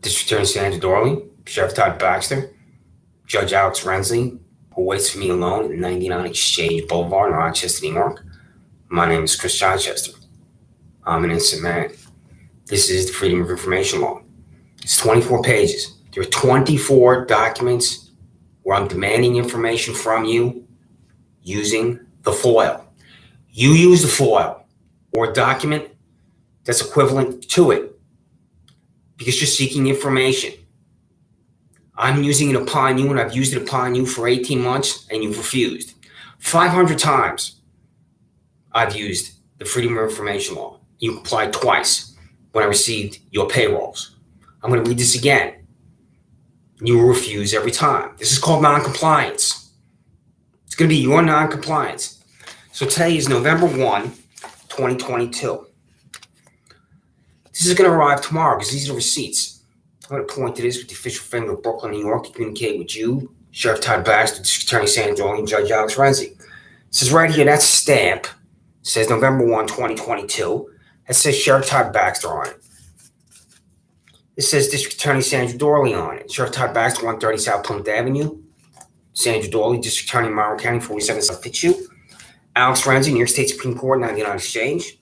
District Attorney Sandra Doorley, Sheriff Todd Baxter, Judge Alex Renzi, who waits for me alone at 99 Exchange Boulevard in Rochester, New York. My name is Chris Chichester. I'm an innocent man. This is the Freedom of Information Law. It's 24 pages. There are 24 documents where I'm demanding information from you using the FOIL. You use the FOIL or a document that's equivalent to it because you're seeking information. I'm using it upon you, and I've used it upon you for 18 months, and you've refused. 500 times I've used the Freedom of Information Law. You complied twice when I received your payrolls. I'm going to read this again. You will refuse every time. This is called noncompliance. It's going to be your noncompliance. So today is November 1, 2022. This is going to arrive tomorrow because these are receipts. I'm going to point to this with the official finger of Brooklyn, New York, to communicate with you, Sheriff Todd Baxter, District Attorney Sandra, and Judge Alex Renzi. It says right here, that's a stamp. It says November 1, 2022. It says Sheriff Todd Baxter on it. It says District Attorney Sandra Doorley on it. Sheriff Todd Baxter, 130 South Plymouth Avenue. Sandra Doorley, District Attorney, Monroe County, 47 South Fitzhugh. Alex Renzi, New York State Supreme Court, 99 Exchange.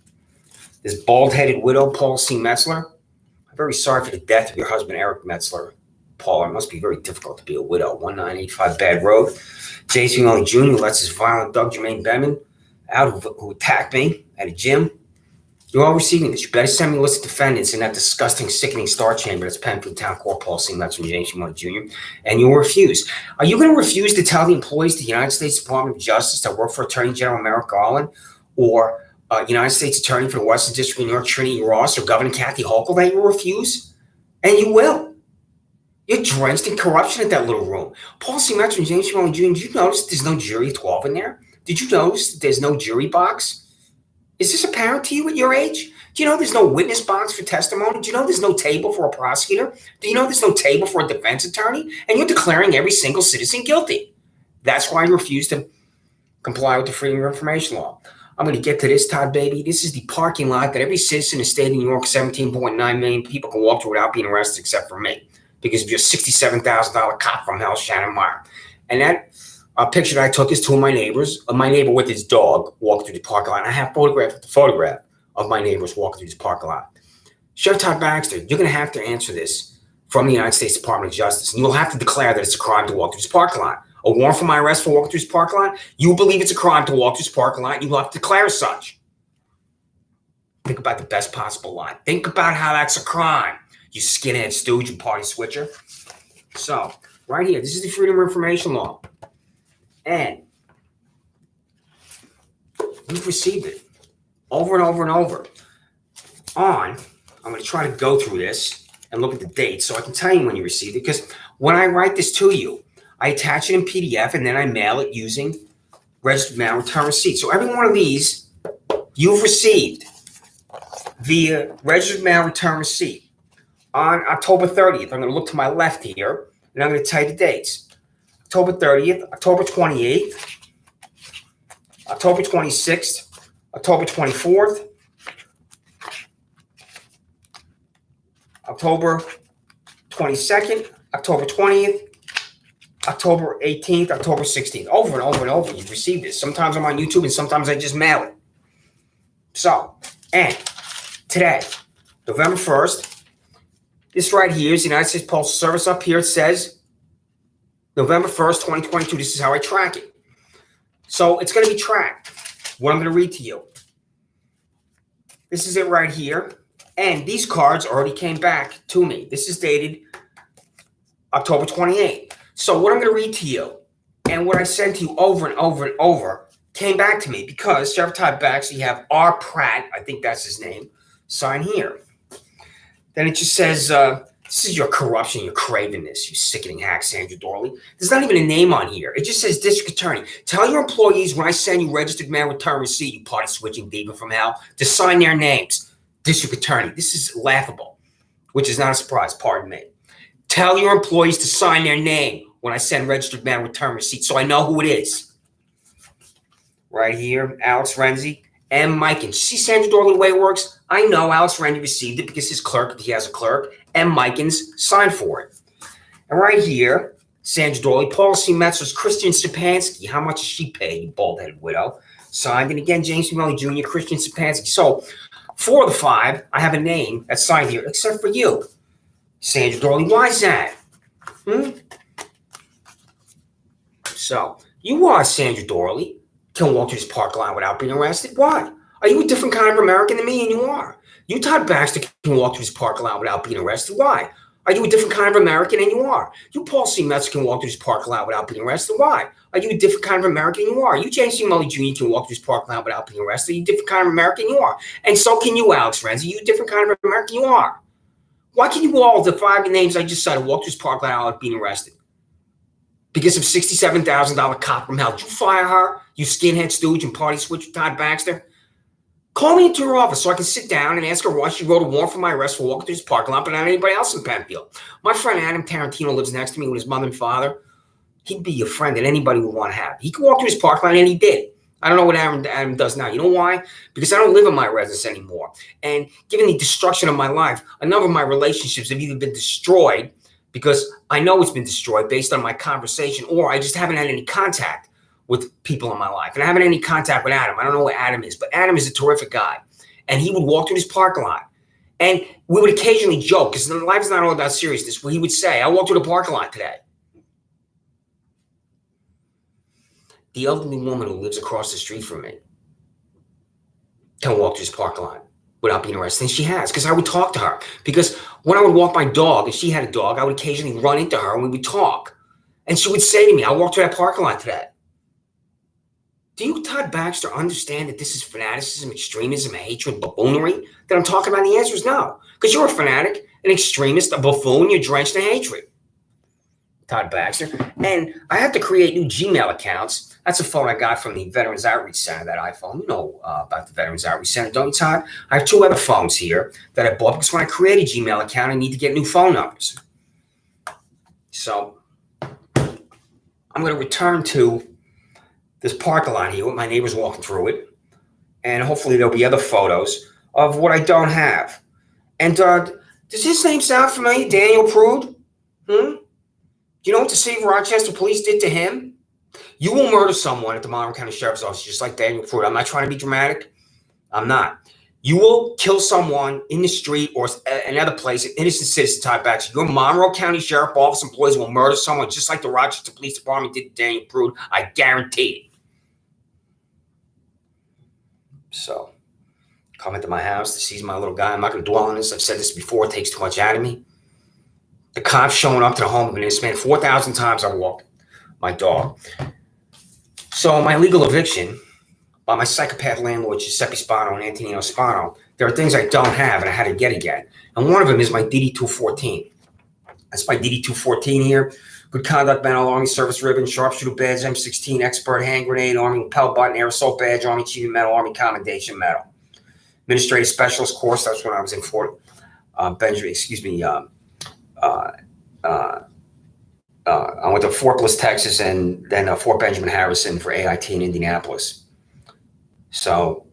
This bald-headed widow, Paul C. Metzler. I'm very sorry for the death of your husband, Eric Metzler. Paul, it must be very difficult to be a widow. 1985 Bad Road. Jason Young Jr., who lets his violent Doug Jermaine Beman out, who attacked me at a gym. You're all receiving this. You better send me a list of defendants in that disgusting, sickening star chamber that's Penfield Town Court, Paul C. Metzler and James Young Jr., and you'll refuse. Are you going to refuse to tell the employees of the United States Department of Justice that work for Attorney General Merrick Garland or United States Attorney for the Western District of New York, Trinity Ross, or Governor Kathy Hochul that you will refuse? And you will. You're drenched in corruption at that little room. Paul C. Metzler and James Young Jr., did you notice there's no jury of 12 in there? Did you notice that there's no jury box? Is this apparent to you at your age? Do you know there's no witness box for testimony? Do you know there's no table for a prosecutor? Do you know there's no table for a defense attorney? And you're declaring every single citizen guilty. That's why you refuse to comply with the Freedom of Information Law. I'm going to get to this, Todd, baby. This is the parking lot that every citizen in the state of New York, 17.9 million people, can walk through without being arrested except for me because of your $67,000 cop from hell, Shannon Meyer. And that picture that I took is two of my neighbors. My neighbor with his dog walked through the parking lot. And I have the photograph of my neighbors walking through this parking lot. Sheriff Todd Baxter, you're going to have to answer this from the United States Department of Justice. And you'll have to declare that it's a crime to walk through this parking lot. A warrant for my arrest for walking through this parking lot? You believe it's a crime to walk through this parking lot, and you will have to declare such. Think about the best possible line. Think about how that's a crime, you skinhead stooge and party switcher. So, right here, this is the Freedom of Information Law. And you've received it over and over and over. I'm going to try to go through this and look at the dates so I can tell you when you received it. Because when I write this to you, I attach it in PDF and then I mail it using registered mail return receipt. So every one of these you've received via registered mail return receipt on October 30th. I'm going to look to my left here and I'm going to tell you the dates. October 30th, October 28th, October 26th, October 24th, October 22nd, October 20th, October 18th, October 16th. Over and over and over, you've received this. Sometimes I'm on YouTube and sometimes I just mail it. So, and today, November 1st, this right here is the United States Postal Service. Up here it says November 1st, 2022. This is how I track it. So it's going to be tracked. What I'm going to read to you. This is it right here. And these cards already came back to me. This is dated October 28th. So what I'm going to read to you and what I sent to you over and over and over came back to me because Sheriff Todd Baxter, you have R. Pratt, I think that's his name, sign here. Then it just says, this is your corruption, your cravenness, you sickening hack, Sandra Doorley. There's not even a name on here. It just says District Attorney. Tell your employees when I send you registered mail return receipt, you party switching diva from hell, to sign their names. District Attorney. This is laughable, which is not a surprise, pardon me. Tell your employees to sign their name when I send registered mail return receipt so I know who it is. Right here, Alex Renzi, M. Mike. And see Sandra Doorley, the way it works? I know Alex Renzi received it because his clerk, he has a clerk, M. Mikens signed for it. And right here, Sandra Doorley, Paul C. Metzler's Christian Stepanski. How much is she paid, you bald-headed widow? Signed. And again, James C. Melly Jr., Christian Stepanski. So 4 of the 5, I have a name that's signed here, except for you, Sandra Doorley. Why is that? So you are Sandra Doorley. Can walk through this parking lot without being arrested? Why? Are you a different kind of American than me? And you are. You, Todd Baxter, can walk through this parking lot without being arrested. Why? Are you a different kind of American? And you are. You, Paul C. Metzler, can walk through this parking lot without being arrested. Why? Are you a different kind of American? And you are. You, James C. Mully Jr., can walk through this parking lot without being arrested. You, different kind of American? You are. And so can you, Alex Renzi. You, a different kind of American? You are. Why can you all, the 5 names I just cited, walk through this parking lot without being arrested? Because of $67,000 cop from hell. Did you fire her, you skinhead stooge and party switch with Todd Baxter? Call me into her office so I can sit down and ask her why she wrote a warrant for my arrest for walking through this parking lot, but not anybody else in Penfield. My friend Adam Tarantino lives next to me with his mother and father. He'd be a friend that anybody would want to have. He could walk through his parking lot, and he did. I don't know what Adam does now. You know why? Because I don't live in my residence anymore. And given the destruction of my life, a number of my relationships have either been destroyed because I know it's been destroyed based on my conversation, or I just haven't had any contact with people in my life. And I haven't had any contact with Adam. I don't know what Adam is, but Adam is a terrific guy. And he would walk through this parking lot. And we would occasionally joke, because life is not all about seriousness, where he would say, I walked through the parking lot today. The elderly woman who lives across the street from me can walk through this parking lot without being arrested. And she has, because I would talk to her. Because when I would walk my dog, if she had a dog, I would occasionally run into her and we would talk. And she would say to me, I walked through that parking lot today. Do you, Todd Baxter, understand that this is fanaticism, extremism, hatred, buffoonery that I'm talking about? The answer is no. Because you're a fanatic, an extremist, a buffoon, you're drenched in hatred. Todd Baxter. And I have to create new Gmail accounts. That's a phone I got from the Veterans Outreach Center, that iPhone. You know about the Veterans Outreach Center, don't you, Todd? I have 2 other phones here that I bought because when I create a Gmail account, I need to get new phone numbers. So I'm going to return to this parking lot here with my neighbors walking through it. And hopefully there'll be other photos of what I don't have. And does his name sound familiar? Daniel Prude? Do you know what the city of Rochester police did to him? You will murder someone at the Monroe County Sheriff's Office just like Daniel Prude. I'm not trying to be dramatic. I'm not. You will kill someone in the street or another place, an innocent citizen, Todd Baxter. Your Monroe County Sheriff Office employees will murder someone just like the Rochester Police Department did to Daniel Prude. I guarantee it. So, come into my house to seize my little guy. I'm not going to dwell on this. I've said this before. It takes too much out of me. The cops showing up to the home of an innocent man. 4,000 times I walked my dog. So, my legal eviction by my psychopath landlord, Giuseppe Spano and Antonino Spano, there are things I don't have and I had to get again. And one of them is my DD-214. That's my DD-214 here. Good conduct medal, Army service ribbon, sharpshooter badge, M16, expert hand grenade, Army lapel button, aerosol badge, Army achievement medal, Army commendation medal. Administrative specialist course, that's when I was in Fort Benjamin, I went to Fort Bliss, Texas, and then Fort Benjamin Harrison for AIT in Indianapolis. So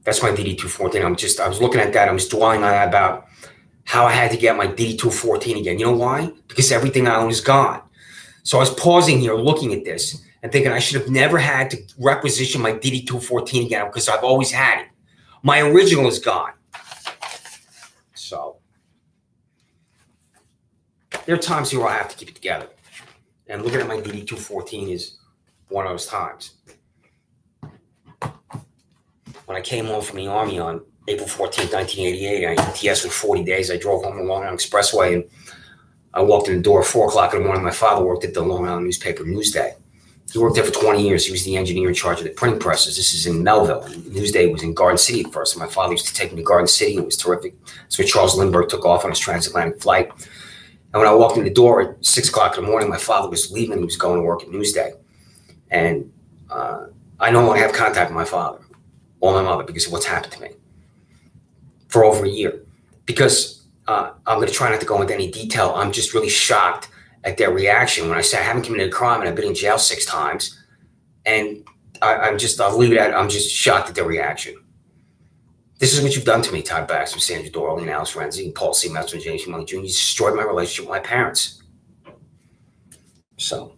that's my DD-214. I was looking at that. I was dwelling on that about how I had to get my DD-214 again. You know why? Because everything I own is gone. So I was pausing here looking at this and thinking I should have never had to requisition my DD-214 again because I've always had it. My original is gone. So there are times here where I have to keep it together. And looking at my DD-214 is one of those times. When I came home from the Army on April 14th, 1988, I ETS for 40 days. I drove home on the Long Island Expressway, and I walked in the door at 4 o'clock in the morning. My father worked at the Long Island newspaper Newsday. He worked there for 20 years. He was the engineer in charge of the printing presses. This is in Melville. Newsday was in Garden City at first. And my father used to take me to Garden City. It was terrific. That's where Charles Lindbergh took off on his transatlantic flight. And when I walked in the door at 6 o'clock in the morning, my father was leaving. He was going to work at Newsday. And I no longer have contact with my father or my mother because of what's happened to me for over a year. Because I'm going to try not to go into any detail. I'm just really shocked at their reaction when I say I haven't committed a crime and I've been in jail 6 times. And I'll leave it at, I'm just shocked at their reaction. This is what you've done to me, Todd Baxter, Sandra, Doorley, and Alice Renzi, and Paul C. Messer, and James Money Jr. You destroyed my relationship with my parents. So,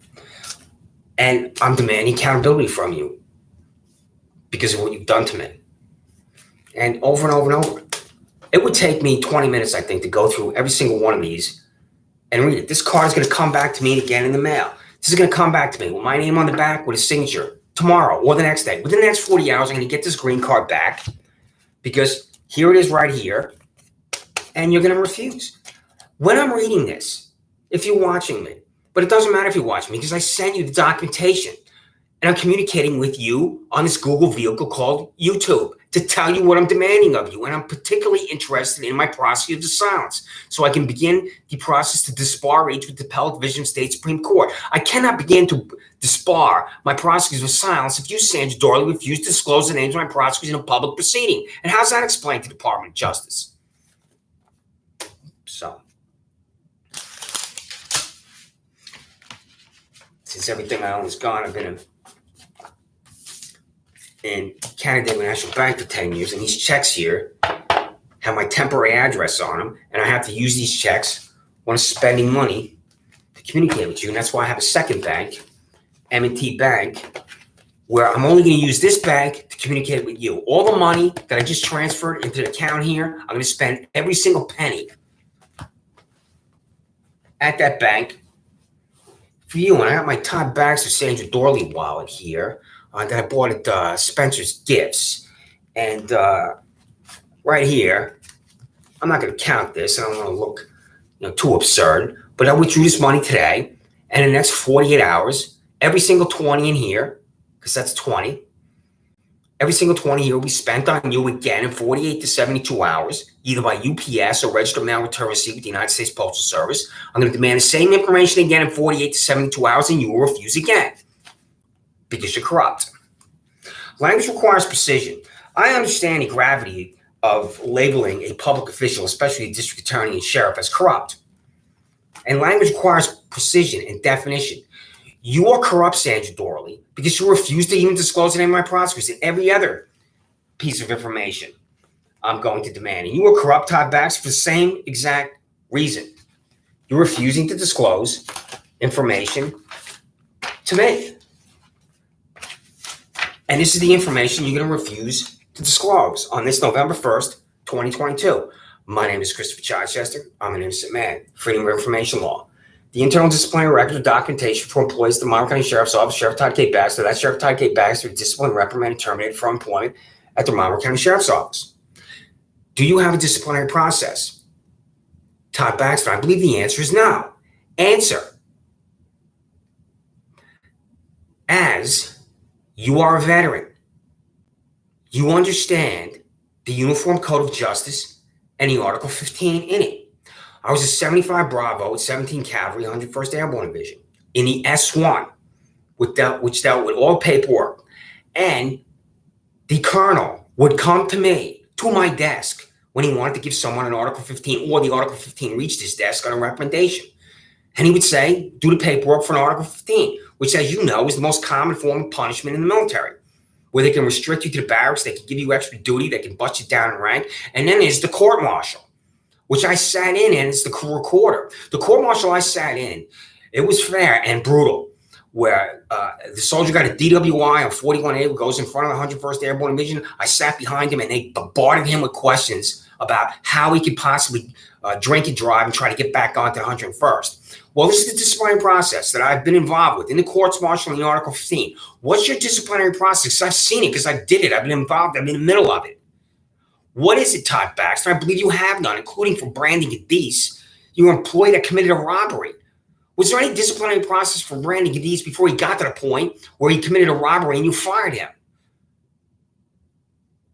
and I'm demanding accountability from you because of what you've done to me. And over and over and over. It would take me 20 minutes, I think, to go through every single one of these and read it. This card is going to come back to me again in the mail. This is going to come back to me with my name on the back with a signature tomorrow or the next day. Within the next 40 hours, I'm going to get this green card back because here it is right here, and you're going to refuse. When I'm reading this, if you're watching me, but it doesn't matter if you're watching me because I sent you the documentation, and I'm communicating with you on this Google vehicle called YouTube to tell you what I'm demanding of you. And I'm particularly interested in my prosecutor's of silence so I can begin the process to disbar each with the Appellate Division of State Supreme Court. I cannot begin to disbar my prosecutors of silence if you, Sandra Doorley, refuse to disclose the names of my prosecutors in a public proceeding. And how's that explained to the Department of Justice? So, since everything I own is gone, I've been in Canada National Bank for 10 years, and these checks here have my temporary address on them, and I have to use these checks when I'm spending money to communicate with you, and that's why I have a second bank, M&T Bank, where I'm only going to use this bank to communicate with you. All the money that I just transferred into the account here, I'm going to spend every single penny at that bank for you. And I got my Todd Baxter Sandra Doorley wallet here that I bought at Spencer's Gifts. And right here, I'm not going to count this. I don't want to look too absurd. But I withdrew this money today. And in the next 48 hours, every single 20 in here, because that's 20, every single 20 here will be spent on you again in 48 to 72 hours, either by UPS or registered mail return receipt with the United States Postal Service. I'm going to demand the same information again in 48 to 72 hours, and you will refuse again because you're corrupt. Language requires precision. I understand the gravity of labeling a public official, especially a district attorney and sheriff, as corrupt. And language requires precision and definition. You are corrupt, Sandra Doorley, because you refuse to even disclose the name of my prosecutors and every other piece of information I'm going to demand. And you are corrupt, Todd Baxter, for the same exact reason. You're refusing to disclose information to me. And this is the information you're going to refuse to disclose on this November 1st, 2022. My name is Christopher Chichester. I'm an innocent man. Freedom of Information Law. The internal disciplinary record of documentation for employees of the Monroe County Sheriff's Office, Sheriff Todd K. Baxter. That's Sheriff Todd K. Baxter, disciplined, reprimanded, terminated from employment at the Monroe County Sheriff's Office. Do you have a disciplinary process? Todd Baxter, I believe the answer is no. Answer. As you are a veteran, you understand the Uniform Code of Justice and the Article 15 in it. I was a 75 Bravo at 17 Cavalry, 101st Airborne Division in the S1, which dealt with all paperwork. And the colonel would come to me, to my desk, when he wanted to give someone an Article 15, or the Article 15 reached his desk on a recommendation. And he would say, do the paperwork for an Article 15, which, as you know, is the most common form of punishment in the military, where they can restrict you to the barracks, they can give you extra duty, they can bust you down in rank. And then there's the court-martial, which I sat in, and it's the recorder. The court-martial I sat in, it was fair and brutal, where the soldier got a DWI on 41A, who goes in front of the 101st Airborne Division. I sat behind him, and they bombarded him with questions about how he could possibly drink and drive and try to get back onto the 101st. Well, this is the disciplinary process that I've been involved with in the courts martial in the Article 15. What's your disciplinary process? I've seen it because I did it. I've been involved. I'm in the middle of it. What is it, Todd Baxter? I believe you have none, including for Brandon Cadiz, your employee that committed a robbery. Was there any disciplinary process for Brandon Cadiz before he got to the point where he committed a robbery and you fired him?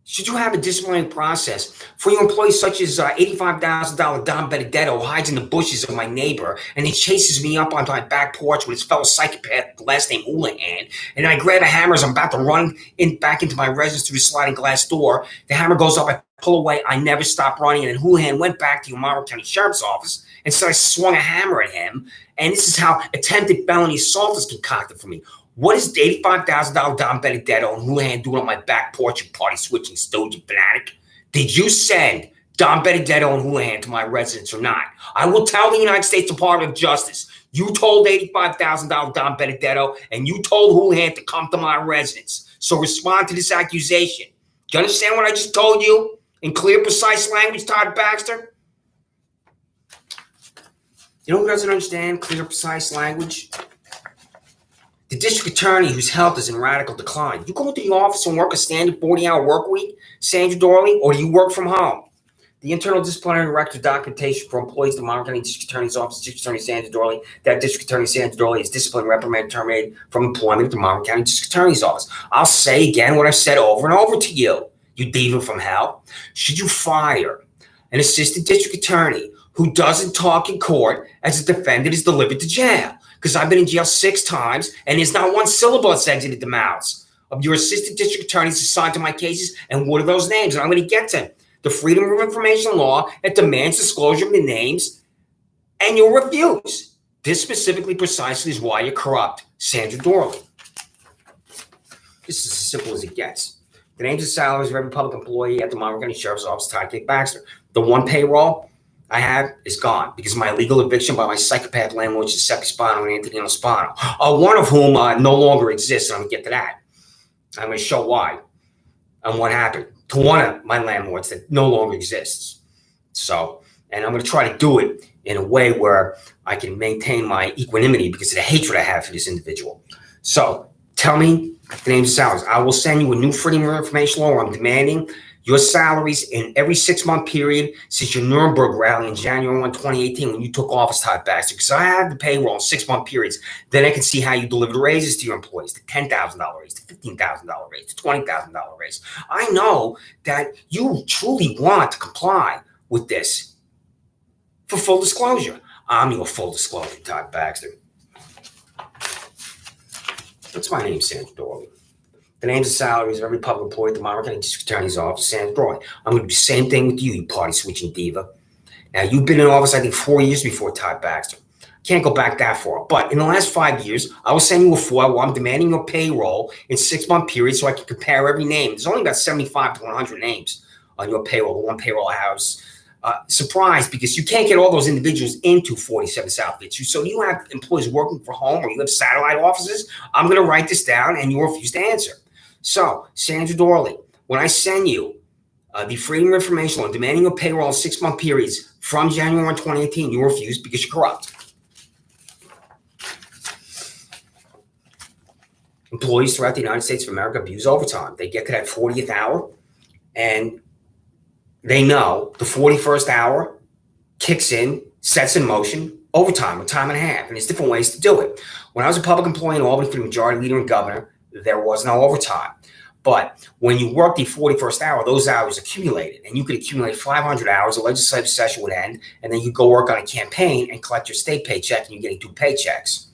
Should you have a disciplinary process for your employees such as $85,000 Don Benedetto, who hides in the bushes of my neighbor and he chases me up onto my back porch with his fellow psychopath, last name Houlihan, and I grab a hammer as I'm about to run back into my residence through the sliding glass door. The hammer goes up, I pull away, I never stop running, and then Houlihan went back to the Monroe County Sheriff's Office, and so I swung a hammer at him, and this is how attempted felony assault is concocted for me. What is $85,000 Don Benedetto and Houlihan doing on my back porch, you party switching stooge, you fanatic? Did you send Don Benedetto and Houlihan to my residence or not? I will tell the United States Department of Justice, you told $85,000 Don Benedetto and you told Houlihan to come to my residence. So respond to this accusation. Do you understand what I just told you in clear, precise language, Todd Baxter? You know who doesn't understand clear, precise language? The district attorney whose health is in radical decline. You go to the office and work a standard 40-hour work week, Sandra Doorley, or do you work from home? The internal disciplinary record documentation for employees of the Monmouth County District Attorney's Office, District Attorney Sandra Doorley, that District Attorney Sandra Doorley is disciplined, reprimanded, terminated from employment at the Monmouth County District Attorney's Office. I'll say again what I've said over and over to you, you diva from hell. Should you fire an assistant district attorney who doesn't talk in court as a defendant is delivered to jail? Because I've been in jail 6 times and there's not one syllable that's exited the mouths of your assistant district attorneys assigned to my cases. And what are those names? And I'm going to get to them. The Freedom of Information Law that demands disclosure of the names, and you'll refuse. This specifically, precisely, is why you're corrupt, Sandra Doorley. This is as simple as it gets. The names and salaries of every public employee at the Monmouth County Sheriff's Office, Todd Baxter. The one payroll I have is gone because of my illegal eviction by my psychopath landlords, Giuseppe Spano and Antonino Spano, one of whom no longer exists, and I'm going to get to that. I'm going to show why and what happened to one of my landlords that no longer exists. So, and I'm going to try to do it in a way where I can maintain my equanimity because of the hatred I have for this individual. So, tell me the names and salaries. I will send you a new Freedom of Information Law where I'm demanding your salaries in every 6-month period since your Nuremberg rally in January 1, 2018 when you took office, Todd Baxter, because I have the payroll in 6-month periods. Then I can see how you delivered raises to your employees, the $10,000 raise, the $15,000 raise, the $20,000 raise. I know that you truly want to comply with this for full disclosure. I'm your full disclosure, Todd Baxter. That's my name, Sandra Doorley. The names and salaries of every public employee at the Monmouth County District Attorney's Office, Sandra Doorley. I'm going to do the same thing with you, you party-switching diva. Now, you've been in office, I think, 4 years before Todd Baxter. Can't go back that far. But in the last 5 years, I will send you a FOIA while I'm demanding your payroll in 6-month periods so I can compare every name. There's only about 75 to 100 names on your payroll, the one payroll I have. Surprised because you can't get all those individuals into 47 South Beach. So you have employees working from home or you have satellite offices. I'm going to write this down and you refuse to answer. So, Sandra Doorley, when I send you the Freedom of Information Law demanding a payroll in 6-month periods from January 1, 2018, you refuse because you're corrupt. Employees throughout the United States of America abuse overtime. They get to that 40th hour and they know the 41st hour kicks in, sets in motion overtime, a time and a half, and there's different ways to do it. When I was a public employee in Albany for the majority leader and governor, there was no overtime. But when you work the 41st hour, those hours accumulated, and you could accumulate 500 hours, a legislative session would end, and then you go work on a campaign and collect your state paycheck, and you're getting 2 paychecks.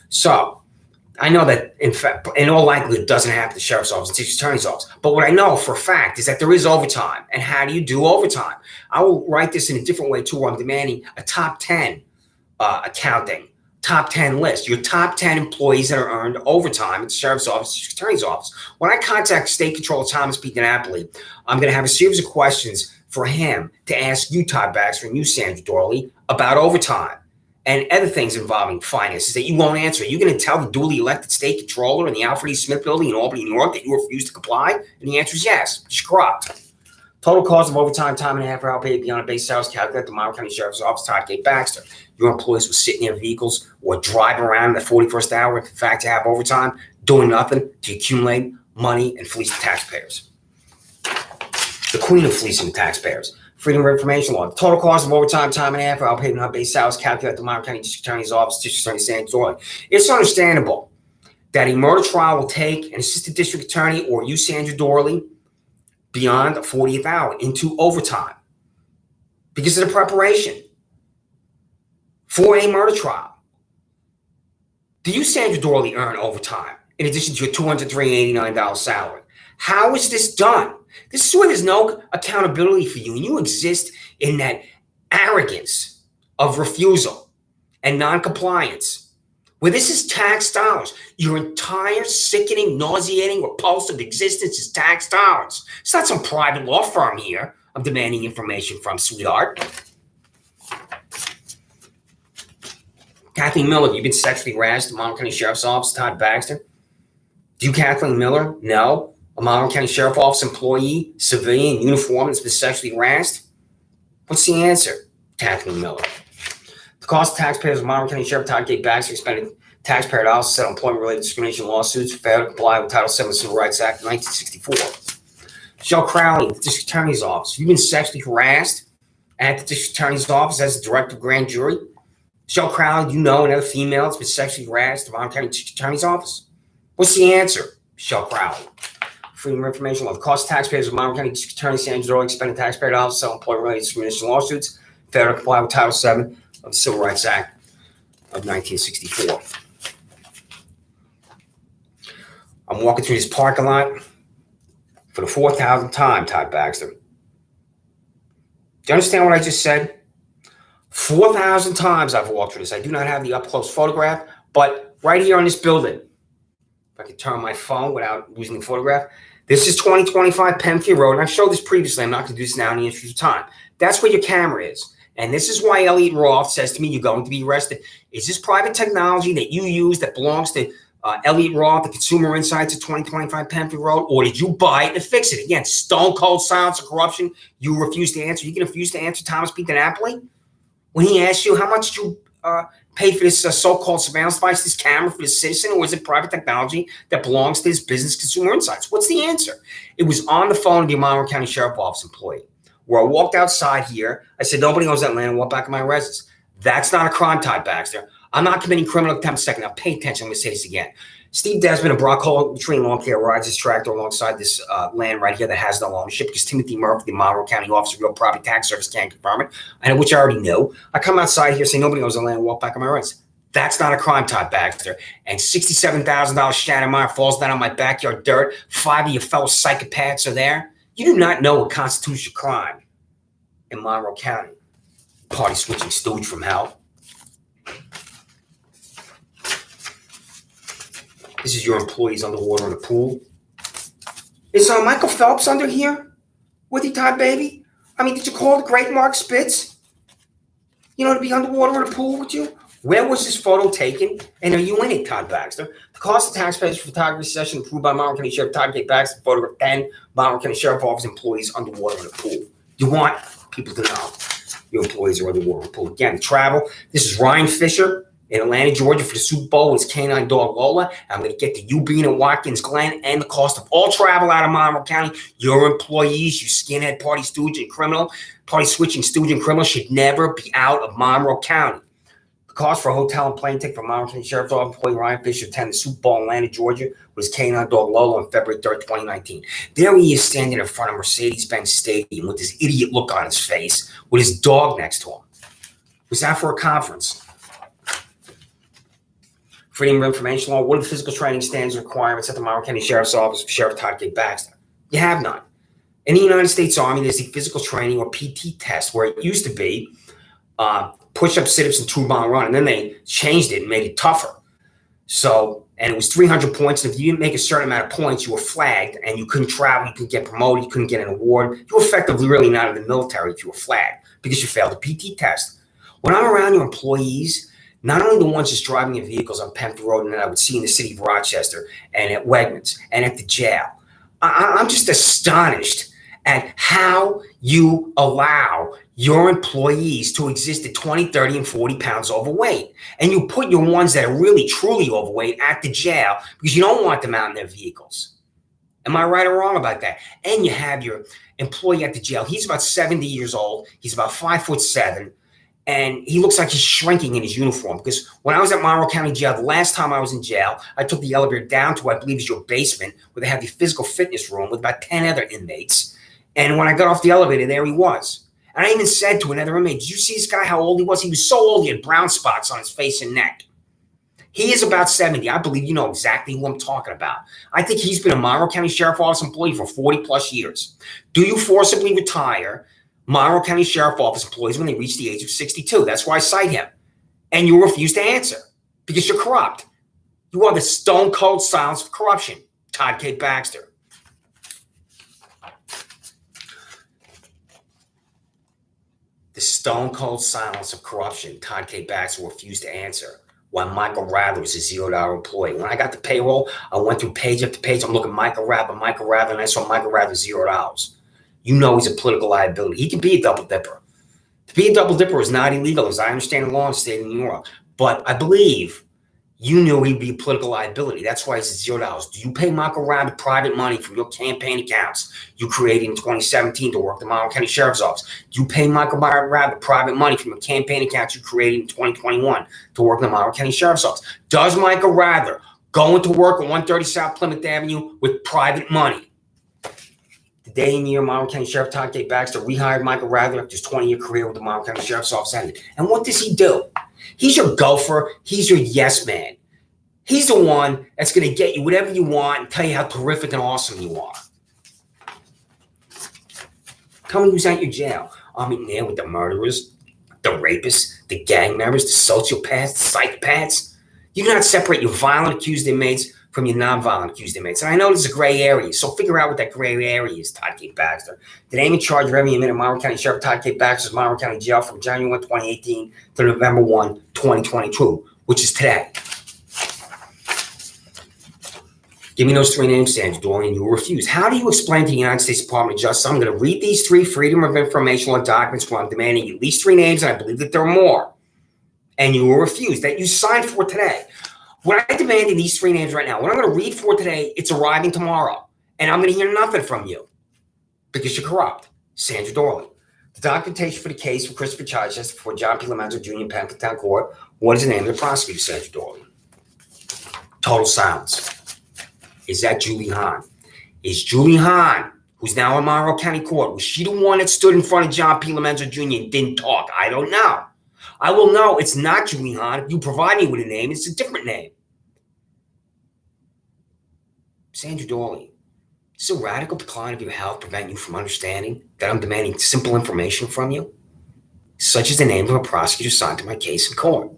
So I know that, in fact, in all likelihood, it doesn't happen at the sheriff's office and district attorney's office. But what I know for a fact is that there is overtime. And how do you do overtime? I will write this in a different way, too, where I'm demanding a top 10 accounting, top 10 list, your top 10 employees that are earned overtime at the sheriff's office, district attorney's office. When I contact State Controller Thomas P. DiNapoli, I'm going to have a series of questions for him to ask you, Todd Baxter, and you, Sandra Doorley, about overtime and other things involving finances that you won't answer. You're going to tell the duly elected state controller in the Alfred E. Smith building in Albany, New York, that you refuse to comply? And the answer is yes. It's corrupt. Total cost of overtime, time and a half hour paid beyond a base salary calculated at the Monmouth County Sheriff's Office, Todd K. Baxter. Your employees will sit in their vehicles or drive around in the 41st hour, in fact, to have overtime, doing nothing to accumulate money and fleece the taxpayers. The queen of fleecing the taxpayers. Freedom of Information Law. The total cost of overtime, time and a half, hour paid beyond base salary calculated at the Monmouth County District Attorney's Office, District Attorney Sandra Doorley. It's understandable that a murder trial will take an assistant district attorney or you, Sandra Doorley, beyond the 40th hour into overtime because of the preparation for a murder trial. Do you, Sandra Doorley, earn overtime in addition to your $203.89 salary? How is this done? This is where there's no accountability for you, and you exist in that arrogance of refusal and noncompliance Where this is tax dollars. Your entire sickening, nauseating, repulsive existence is tax dollars. It's not some private law firm here I'm demanding information from, sweetheart. Kathleen Miller, have you been sexually harassed at Monroe County Sheriff's Office? Todd Baxter? Do you, Kathleen Miller, know a Monroe County Sheriff's Office employee, civilian, uniform that's been sexually harassed? What's the answer, Kathleen Miller? The cost of taxpayers of Monroe County Sheriff Todd K. Baxter expended taxpayer dollars to settle employment-related discrimination lawsuits failed to comply with Title VII of the Civil Rights Act of 1964. Michelle Crowley, the District Attorney's Office. You've been sexually harassed at the District Attorney's Office as the Director of Grand Jury. Michelle Crowley, you know another female that's been sexually harassed at the Monroe County District Attorney's Office? What's the answer, Michelle Crowley? Freedom of Information Law. The cost of taxpayers of Monroe County District Attorney Sandra Doorley expended taxpayer dollars to settle employment-related discrimination lawsuits failed to comply with Title VII of the Civil Rights Act of 1964. I'm walking through this parking lot for the 4,000th time, Todd Baxter. Do you understand what I just said? 4,000 times I've walked through this. I do not have the up-close photograph, but right here on this building, if I could turn my phone without losing the photograph, this is 2025 Penfield Road, and I've showed this previously. I'm not going to do this now in the interest of time. That's where your camera is. And this is why Elliot Roth says to me, you're going to be arrested. Is this private technology that you use that belongs to Elliot Roth, the Consumer Insights of 2025 Penfield Road, or did you buy it and fix it? Again, stone cold silence of corruption. You refuse to answer. You can refuse to answer Thomas P. DiNapoli when he asks you, how much did you pay for this so-called surveillance device, this camera for the citizen, or is it private technology that belongs to this business Consumer Insights? What's the answer? It was on the phone of the Monroe County Sheriff's Office employee, where I walked outside here. I said, nobody owns that land, and walked back in my residence. That's not a crime, Todd Baxter. I'm not committing criminal contempt. Second, now pay attention. I'm going to say this again. Steve Desmond of Brockholm Tree Lawn Care rides his tractor alongside this land right here that has no ownership because Timothy Murphy, the Monroe County Office of Real Property Tax Service, can't confirm it, and which I already know. I come outside here, say nobody owns the land, and walk back in my residence. That's not a crime, Todd Baxter. And $67,000 Shannon Meyer falls down on my backyard dirt. 5 of your fellow psychopaths are there. You do not know what constitutes a crime in Monroe County. Party switching stooge from hell. This is your employees underwater in the pool. Is Michael Phelps under here with you, Todd, baby? I mean, did you call the great Mark Spitz? You know, to be underwater in the pool with you? Where was this photo taken? And are you in it, Todd Baxter? The cost of taxpayers for photography session approved by Monroe County Sheriff Todd K. Baxter, photograph 10 Monroe County Sheriff Office employees underwater in the pool. You want people to know your employees are underwater in the pool. Again, travel. This is Ryan Fisher in Atlanta, Georgia for the Super Bowl with his canine dog Lola. I'm going to get to you being in Watkins Glen and the cost of all travel out of Monroe County. Your employees, you skinhead party stooge and criminal, party switching stooge and criminal should never be out of Monroe County. The cost for a hotel and plane ticket for Monroe County Sheriff's Office employee Ryan Fisher to attend the Super Bowl in Atlanta, Georgia with his canine dog Lola on February 3rd, 2019. There he is standing in front of Mercedes-Benz Stadium with this idiot look on his face with his dog next to him. Was that for a conference? Freedom of Information Law. What are the physical training standards and requirements at the Monroe County Sheriff's Office for Sheriff Todd K. Baxter? You have none. In the United States Army, there's the physical training or PT test where it used to be push-up, sit-ups, and 2-mile run, and then they changed it and made it tougher. So, and it was 300 points, and if you didn't make a certain amount of points, you were flagged, and you couldn't travel, you couldn't get promoted, you couldn't get an award. You were effectively really not in the military if you were flagged because you failed the PT test. When I'm around your employees, not only the ones just driving in vehicles on Penfield Road and that I would see in the city of Rochester and at Wegmans and at the jail, I'm just astonished at how you allow your employees to exist at 20, 30, and 40 pounds overweight. And you put your ones that are really, truly overweight at the jail because you don't want them out in their vehicles. Am I right or wrong about that? And you have your employee at the jail. He's about 70 years old. He's about 5'7". And he looks like he's shrinking in his uniform because when I was at Monroe County Jail, the last time I was in jail, I took the elevator down to what I believe is your basement where they have the physical fitness room with about 10 other inmates. And when I got off the elevator, there he was. And I even said to another inmate, did you see this guy, how old he was? He was so old, he had brown spots on his face and neck. He is about 70. I believe you know exactly who I'm talking about. I think he's been a Monroe County Sheriff's Office employee for 40 plus years. Do you forcibly retire Monroe County Sheriff's Office employees when they reach the age of 62? That's why I cite him. And you refuse to answer. Because you're corrupt. You are the stone cold silence of corruption. Todd K. Baxter. The stone cold silence of corruption. Todd K. Baxter refused to answer. While Michael Rather was a $0 employee. When I got the payroll, I went through page after page. I'm looking at Michael Rather, and I saw Michael Rather $0. You know he's a political liability. He can be a double dipper. To be a double dipper is not illegal, as I understand the law in the state of New York. But I believe you knew he'd be a political liability. That's why he's at $0. Do you pay Michael Rather private money from your campaign accounts you created in 2017 to work the Monroe County Sheriff's Office? Do you pay Michael Rather private money from your campaign accounts you created in 2021 to work the Monroe County Sheriff's Office? Does Michael Rather go into work on 130 South Plymouth Avenue with private money? The day and year Monroe County Sheriff Todd K. Baxter rehired Michael Rather after his 20-year career with the Monroe County Sheriff's Office ended. And what does he do? He's your gopher. He's your yes man. He's the one that's going to get you whatever you want and tell you how terrific and awesome you are. Tell me who's at your jail. I'm in there with the murderers, the rapists, the gang members, the sociopaths, the psychopaths. You do not separate your violent accused inmates from your non-violent accused inmates. And I know there's a gray area, so figure out what that gray area is, Todd K. Baxter. The name and charge of every inmate in Monroe County Sheriff Todd K. Baxter's Monroe County Jail from January 1, 2018 to November 1, 2022, which is today. Give me those three names, Sandra, Doorley, and you will refuse. How do you explain to the United States Department of Justice, I'm going to read these three Freedom of Information Law documents where I'm demanding at least three names, and I believe that there are more, and you will refuse, that you signed for today. What I demand in these three names right now, what I'm going to read for today, it's arriving tomorrow, and I'm going to hear nothing from you because you're corrupt. Sandra Doorley. The documentation for the case for Christopher Chichester before John P. Lomenzo Jr. in Pembroke Town Court. What is the name of the prosecutor, Sandra Doorley? Total silence. Is that Julie Hahn? Is Julie Hahn, who's now in Monroe County Court, was she the one that stood in front of John P. Lomenzo Jr. and didn't talk? I don't know. I will know it's not Julie Hahn. If you provide me with a name, it's a different name. Sandra Doorley, does a radical decline of your health prevent you from understanding that I'm demanding simple information from you, such as the name of a prosecutor assigned to my case in court?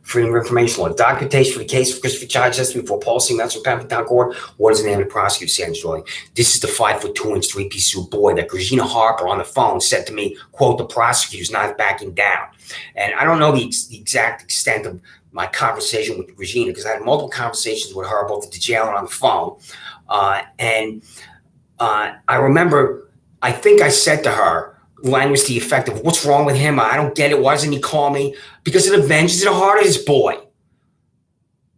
Freedom of Information Law. Documentation for the case for Christopher Chichester before Paul C. Metz from Pembroke Town Court. What is the name of the prosecutor, Sandra Doorley? This is the 5'2", 3-piece suit boy that Regina Harper on the phone said to me, quote, the prosecutor's not backing down. And I don't know the exact extent of my conversation with Regina because I had multiple conversations with her, both at the jail and on the phone. I remember, I think I said to her, language to the effect of, what's wrong with him? I don't get it. Why doesn't he call me? Because of the vengeance in the heart of this boy.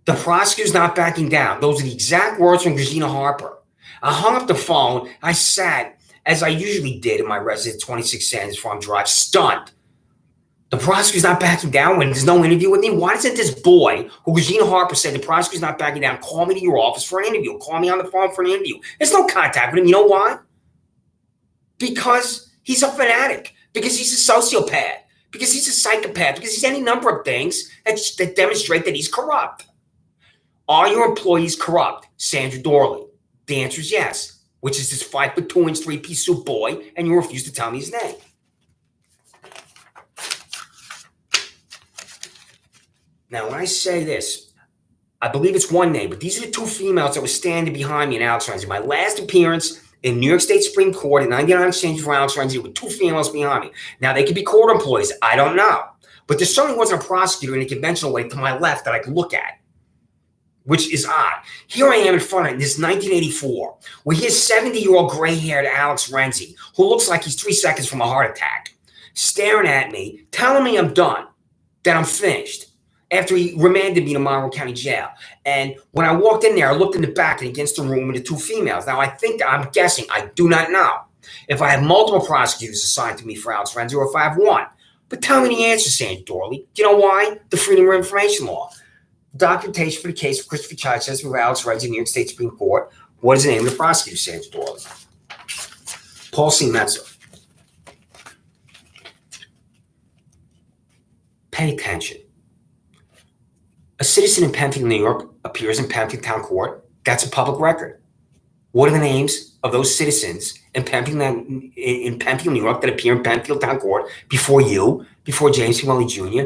The prosecutor's not backing down. Those are the exact words from Regina Harper. I hung up the phone. I sat, as I usually did in my residence, 26 Sanders Farm Drive, stunned. The prosecutor's not backing down when there's no interview with me. Why doesn't this boy, who Regina Harper said the prosecutor's not backing down, call me to your office for an interview? Call me on the phone for an interview. There's no contact with him. You know why? Because he's a fanatic, because he's a sociopath, because he's a psychopath, because he's any number of things that demonstrate that he's corrupt. Are your employees corrupt? Sandra Doorley. The answer is yes, which is this 5'2", 3-piece suit boy, and you refuse to tell me his name. Now, when I say this, I believe it's one name, but these are the two females that were standing behind me in Alex Renzi. My last appearance in New York State Supreme Court in 99 exchange for Alex Renzi with two females behind me. Now, they could be court employees. I don't know. But there certainly wasn't a prosecutor in a conventional way to my left that I could look at, which is odd. Here I am in front of this 1984, where here's 70-year-old gray-haired Alex Renzi, who looks like he's 3 seconds from a heart attack, staring at me, telling me I'm done, that I'm finished, after he remanded me to Monroe County Jail. And when I walked in there, I looked in the back and against the room with the two females. Now, I'm guessing, I do not know, if I have multiple prosecutors assigned to me for Alex Renzi or if I have one. But tell me the answer, Sandra Doorley. Do you know why? The Freedom of Information Law. Documentation for the case of Christopher Chichester for Alex Renzi in New York State Supreme Court. What is the name of the prosecutor, Sandra Doorley? Paul C. Metz. Pay attention. A citizen in Penfield, New York appears in Penfield Town Court. That's a public record. What are the names of those citizens in Penfield, New York that appear in Penfield Town Court before you, before James P. Welly Jr.,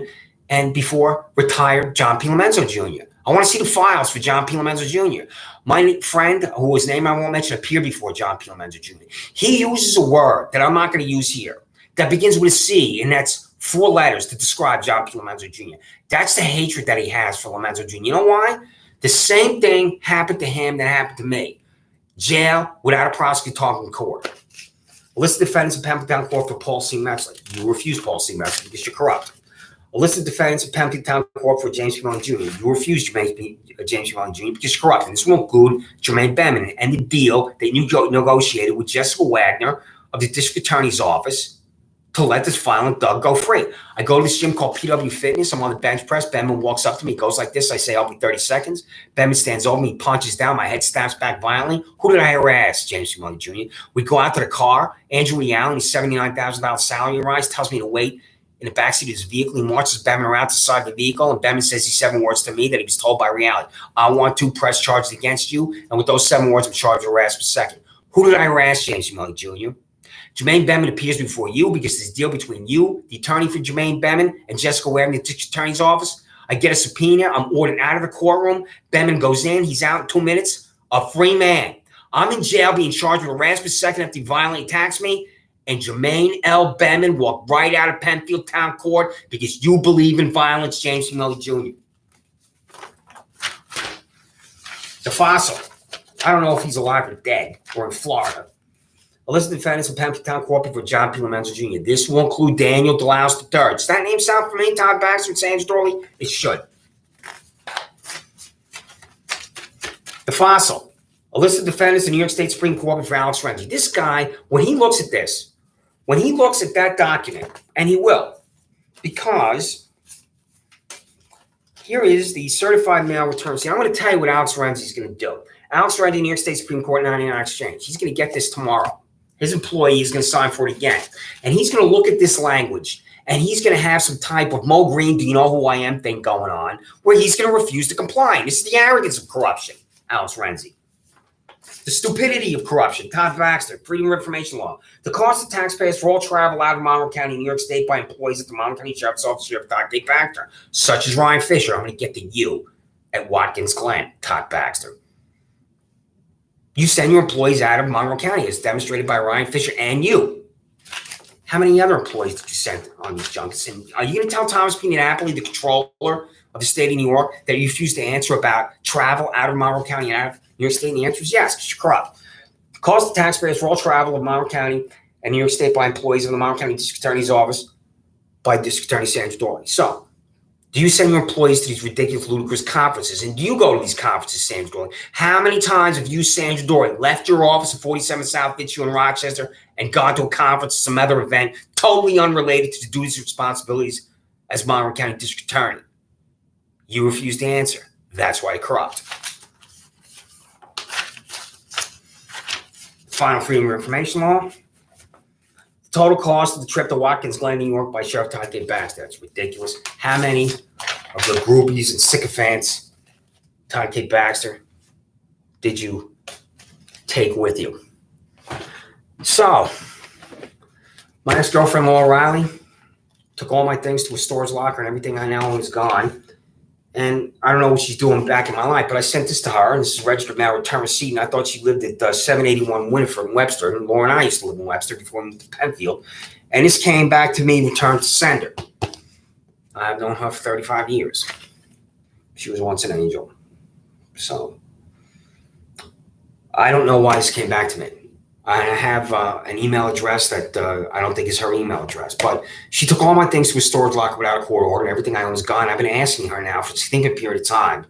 and before retired John P. Lomenzo Jr. I want to see the files for John P. Lomenzo Jr. My friend, whose name I won't mention, appeared before John P. Lomenzo Jr. He uses a word that I'm not going to use here that begins with a C, and that's 4 letters to describe John P. Lomenzo Jr. That's the hatred that he has for Lomenzo Jr. You know why? The same thing happened to him that happened to me. Jail without a prosecutor talking in court. A list of defendants in Pendleton Court for Paul C. Metzler. You refuse Paul C. Metzler because you're corrupt. A list of defendants in Pendleton Court for James P. Mellon Jr. You refuse James P. Mellon Jr. because you're corrupt. And this won't include Jermaine Bemin and the deal that you negotiated with Jessica Wagner of the District Attorney's Office to let this violent thug go free. I go to this gym called PW Fitness. I'm on the bench press. Bemin walks up to me, goes like this. I say, I'll be 30 seconds. Bemin stands over me, punches down. My head snaps back violently. Who did I harass? James P. Mellon Jr. We go out to the car. Andrew E. Allen, his $79,000 salary rise, tells me to wait in the backseat of his vehicle. He marches Bemin around to the side of the vehicle, and Bemin says these 7 words to me that he was told by reality. I want to press charges against you, and with those 7 words, I'm charged with harassment second. Who did I harass? James P. Mellon Jr. Jermaine Bemin appears before you because there's a deal between you, the attorney for Jermaine Bemin, and Jessica Wagner, the District Attorney's Office. I get a subpoena. I'm ordered out of the courtroom. Bemin goes in. He's out in 2 minutes. A free man. I'm in jail being charged with harassment second after he violently attacks me. And Jermaine L. Bemin walked right out of Penfield Town Court because you believe in violence, James P. Mellon Jr. The fossil. I don't know if he's alive or dead or in Florida. A list of defendants in Penfield Town Court before John P. Lomenzo Jr. This will include Daniel DeLaus III. Does that name sound familiar? Todd Baxter and Sandra Doorley? It should. The fossil. A list of defendants in the New York State Supreme Court before Alex Renzi. This guy, when he looks at this, when he looks at that document, and he will, because here is the certified mail return. See, I'm going to tell you what Alex Renzi is going to do. Alex Renzi, New York State Supreme Court, 99 Exchange. He's going to get this tomorrow. His employee is going to sign for it again. And he's going to look at this language, and he's going to have some type of Mo Green, do you know who I am thing going on, where he's going to refuse to comply. This is the arrogance of corruption, Alex Renzi. The stupidity of corruption, Todd Baxter, Freedom of Information Law. The cost of taxpayers for all travel out of Monroe County, New York State by employees at the Monroe County Sheriff's Office, Sheriff Todd Baxter, such as Ryan Fisher. I'm going to get to you at Watkins Glen, Todd Baxter. You send your employees out of Monroe County, as demonstrated by Ryan Fisher and you. How many other employees did you send on these junkets? And are you going to tell Thomas P. Napoli, the controller of the state of New York, that you refuse to answer about travel out of Monroe County and out of New York State? And the answer is yes, because you're corrupt. The cost of taxpayers for all travel of Monroe County and New York State by employees of the Monroe County District Attorney's Office by District Attorney Sandra Doorley. So, do you send your employees to these ridiculous, ludicrous conferences? And do you go to these conferences, Sandra Doorley? How many times have you, Sandra Doorley, left your office at 47 South Fitzhugh in Rochester and gone to a conference or some other event totally unrelated to the duties and responsibilities as Monroe County District Attorney? You refuse to answer. That's why you're corrupt. Final Freedom of Information Law. Total cost of the trip to Watkins Glen, New York by Sheriff Todd Baxter. That's ridiculous. How many of the groupies and sycophants, Todd Baxter, did you take with you? So, my ex-girlfriend, Laura Riley, took all my things to a storage locker and everything I now own is gone. And I don't know what she's doing back in my life, but I sent this to her, and this is registered mail return receipt, and I thought she lived at 781 Winifred in Webster, and Laura and I used to live in Webster before we moved to Penfield, and this came back to me returned to sender. I've known her for 35 years. She was once an angel. So, I don't know why this came back to me. I have an email address that I don't think is her email address, but she took all my things to a storage locker without a court order, and everything I own is gone. I've been asking her now for a significant period of time,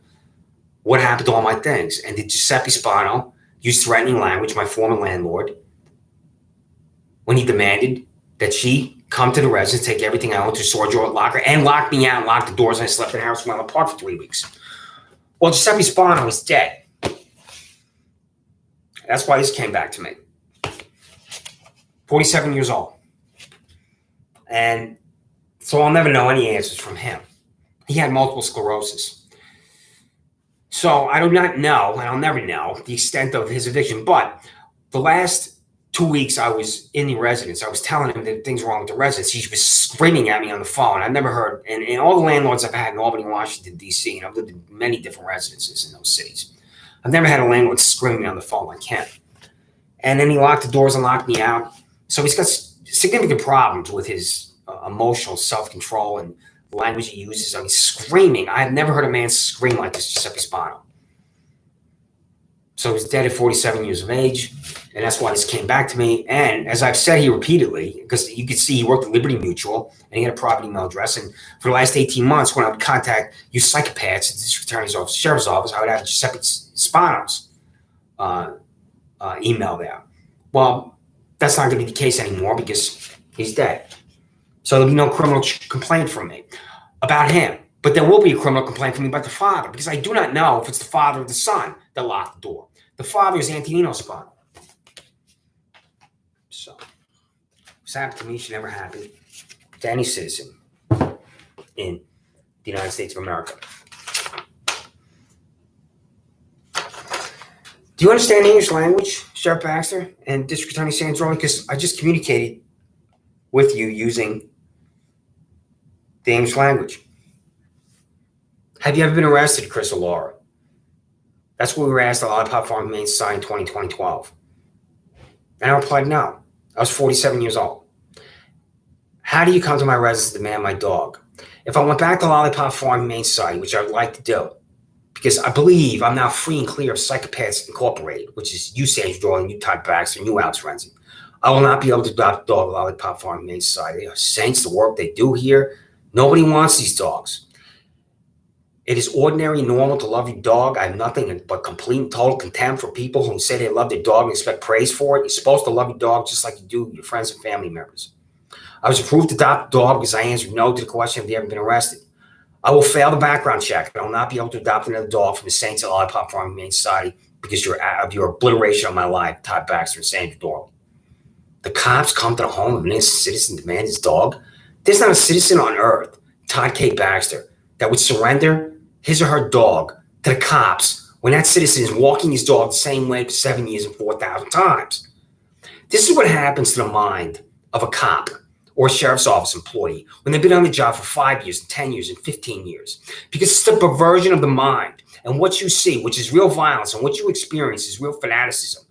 what happened to all my things? And did Giuseppe Spano use threatening language, my former landlord, when he demanded that she come to the residence, take everything I owned to a storage locker, and lock me out and lock the doors, and I slept in the house while apart for 3 weeks? Well, Giuseppe Spano is dead. That's why this came back to me. 47 years old. And so I'll never know any answers from him. He had multiple sclerosis. So I do not know, and I'll never know, the extent of his eviction. But the last 2 weeks I was in the residence. I was telling him that things were wrong with the residence. He was screaming at me on the phone. I've never heard, and all the landlords I've had in Albany, Washington, D.C., and I've lived in many different residences in those cities, I've never had a landlord screaming on the phone like him. And then he locked the doors and locked me out. So he's got significant problems with his emotional self-control and the language he uses. I mean, screaming. I've never heard a man scream like this, Giuseppe Spano. So he's dead at 47 years of age, and that's why this came back to me. And as I've said here repeatedly, because you could see he worked at Liberty Mutual, and he had a private email address. And for the last 18 months, when I would contact you psychopaths at the district attorney's office, sheriff's office, I would have Giuseppe Spano's email there. Well, that's not going to be the case anymore because he's dead. So there'll be no criminal complaint from me about him. But there will be a criminal complaint from me about the father, because I do not know if it's the father or the son that locked the door. The father is Antonino Spano. So, what's happened to me should never happen to any citizen in the United States of America. Do you understand the English language, Sheriff Baxter and District Attorney Sandra? Because I just communicated with you using the English language. Have you ever been arrested, Chris or Laura? That's what we were asked at Lollipop Farm Humane Society in 2012. And I replied, no. I was 47 years old. How do you come to my residence to demand my dog? If I went back to Lollipop Farm Humane Society, which I would like to do, because I believe I'm now free and clear of Psychopaths Incorporated, which is you, Sandra, Doorley, you, Todd, Baxter, and you, Renzi. I will not be able to adopt a dog at Lollipop Farm Humane Society. They are saints, the work they do here. Nobody wants these dogs. It is ordinary and normal to love your dog. I have nothing but complete and total contempt for people who say they love their dog and expect praise for it. You're supposed to love your dog just like you do your friends and family members. I was approved to adopt a dog because I answered no to the question if they ever been arrested. I will fail the background check. I will not be able to adopt another dog from the Saints at Lollipop Farm Humane Society because of your obliteration of my life, Todd Baxter and Sandra Doorley. The cops come to the home of an innocent citizen to demand his dog. There's not a citizen on earth, Todd K. Baxter, that would surrender his or her dog to the cops when that citizen is walking his dog the same way for 7 years and 4,000 times. This is what happens to the mind of a cop or a sheriff's office employee when they've been on the job for 5 years, and 10 years, and 15 years. Because it's the perversion of the mind, and what you see, which is real violence, and what you experience is real fanaticism,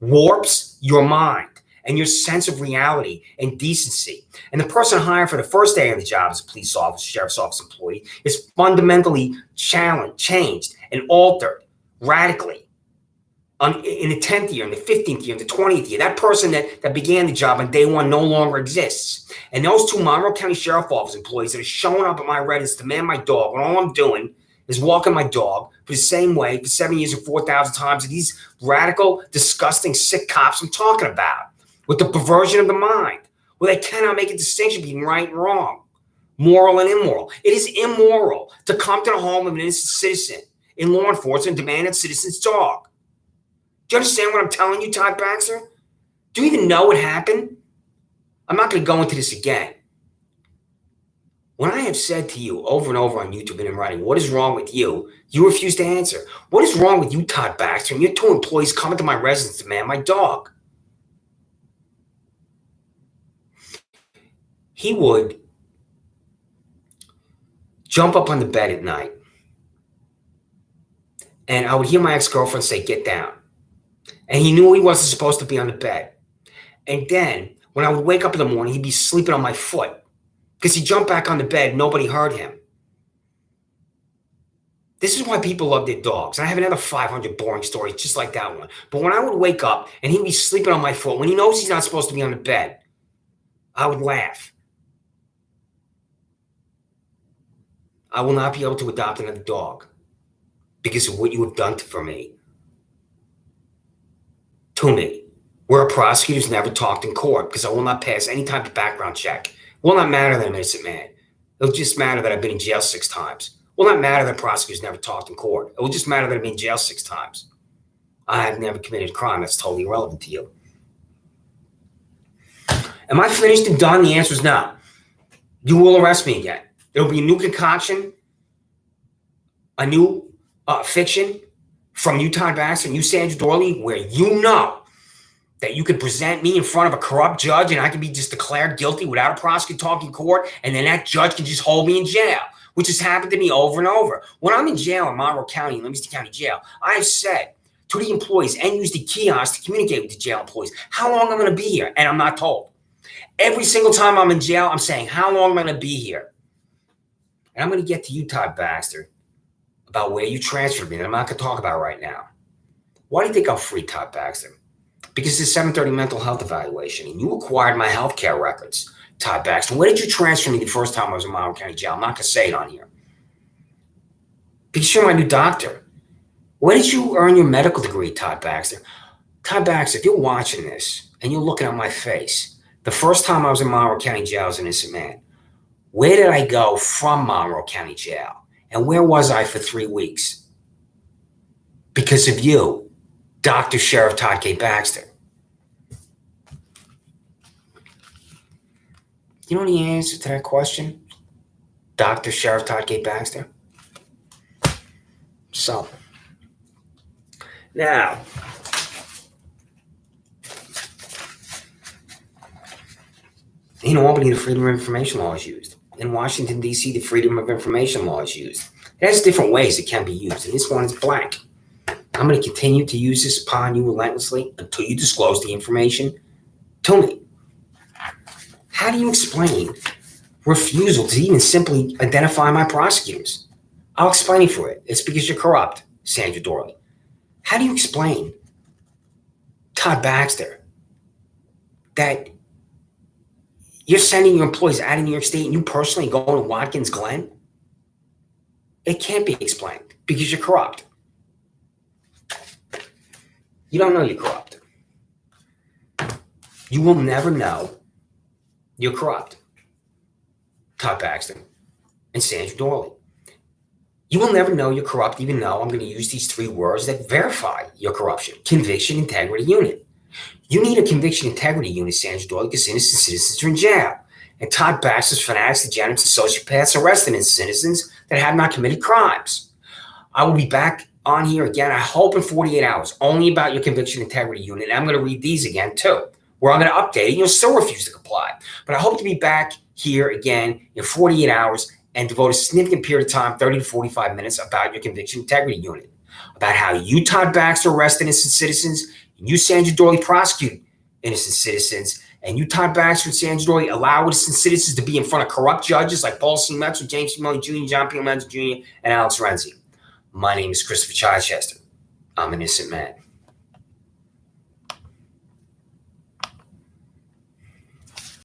warps your mind and your sense of reality and decency. And the person hired for the first day on the job as a police officer, sheriff's office employee is fundamentally changed and altered radically. In the 10th year, in the 15th year, in the 20th year, that person that began the job on day one no longer exists. And those two Monroe County Sheriff Office employees that are showing up at my residence to demand my dog, when all I'm doing is walking my dog for the same way for 7 years and 4,000 times, are these radical, disgusting, sick cops I'm talking about, with the perversion of the mind, where they cannot make a distinction between right and wrong, moral and immoral. It is immoral to come to the home of an innocent citizen in law enforcement and demand that citizen's dog. Do you understand what I'm telling you, Todd Baxter? Do you even know what happened? I'm not going to go into this again. When I have said to you over and over on YouTube and in writing, what is wrong with you? You refuse to answer. What is wrong with you, Todd Baxter, and your two employees coming to my residence to demand my dog? He would jump up on the bed at night, and I would hear my ex-girlfriend say, get down. And he knew he wasn't supposed to be on the bed. And then when I would wake up in the morning, he'd be sleeping on my foot because he jumped back on the bed. Nobody heard him. This is why people love their dogs. I have another 500 boring stories just like that one. But when I would wake up and he'd be sleeping on my foot, when he knows he's not supposed to be on the bed, I would laugh. I will not be able to adopt another dog because of what you have done for me. To me, where a prosecutor's never talked in court because I will not pass any type of background check. It will not matter that I'm an innocent man. It'll just matter that I've been in jail 6 times. It will not matter that a prosecutor's never talked in court. It will just matter that I've been in jail 6 times. I have never committed a crime. That's totally irrelevant to you. Am I finished and done? The answer is no. You will arrest me again. It'll be a new concoction, a new fiction from you, Todd Baxter, and you, Sandra Doorley, where you know That you could present me in front of a corrupt judge and I can be just declared guilty without a prosecutor talking in court, and then that judge can just hold me in jail, which has happened to me over and over. When I'm in jail in Monroe County, Livingston County Jail, I have said to the employees and use the kiosk to communicate with the jail employees how long I'm going to be here, and I'm not told. Every single time I'm in jail, I'm saying, how long am I going to be here? And I'm going to get to you, Todd Baxter, about where you transferred me that I'm not going to talk about right now. Why do you think I'm free, Todd Baxter? Because it's a 730 mental health evaluation, and you acquired my health care records, Todd Baxter. Where did you transfer me the first time I was in Monroe County Jail? I'm not going to say it on here. Because you're my new doctor. Where did you earn your medical degree, Todd Baxter? Todd Baxter, if you're watching this and you're looking at my face, the first time I was in Monroe County Jail as an innocent man, where did I go from Monroe County Jail? And where was I for 3 weeks? Because of you, Dr. Sheriff Todd K. Baxter. You know the answer to that question, Dr. Sheriff Todd K. Baxter? So, now, in Albany, the Freedom of Information Law is used. In Washington, D.C., the Freedom of Information Law is used. It has different ways it can be used, and this one is blank. I'm going to continue to use this upon you relentlessly until you disclose the information to me. How do you explain refusal to even simply identify my prosecutors? I'll explain it for it. It's because you're corrupt, Sandra Doorley. How do you explain, Todd Baxter, that you're sending your employees out of New York State and you personally go to Watkins Glen? It can't be explained because you're corrupt. You don't know you're corrupt. You will never know you're corrupt, Todd Baxter and Sandra Doorley. You will never know you're corrupt, even though I'm going to use these 3 words that verify your corruption. Conviction Integrity Unit. You need a conviction integrity unit, Sandra Doorley, because innocent citizens are in jail. And Todd Baxter's fanatics, degenerates, and sociopaths arrested innocent citizens that have not committed crimes. I will be back on here again, I hope in 48 hours, only about your conviction integrity unit. And I'm going to read these again, too, where I'm going to update it. You'll still refuse to comply. But I hope to be back here again in 48 hours and devote a significant period of time, 30 to 45 minutes, about your conviction integrity unit, about how you, Todd Baxter, arrest innocent citizens, and you, Sandra Doorley, prosecute innocent citizens, and you, Todd Baxter and Sandra Doorley, allow innocent citizens to be in front of corrupt judges like Paul C. Metzer, James C. Mullen Jr., John P. Menzel Jr., and Alex Renzi. My name is Christopher Chichester. I'm an innocent man.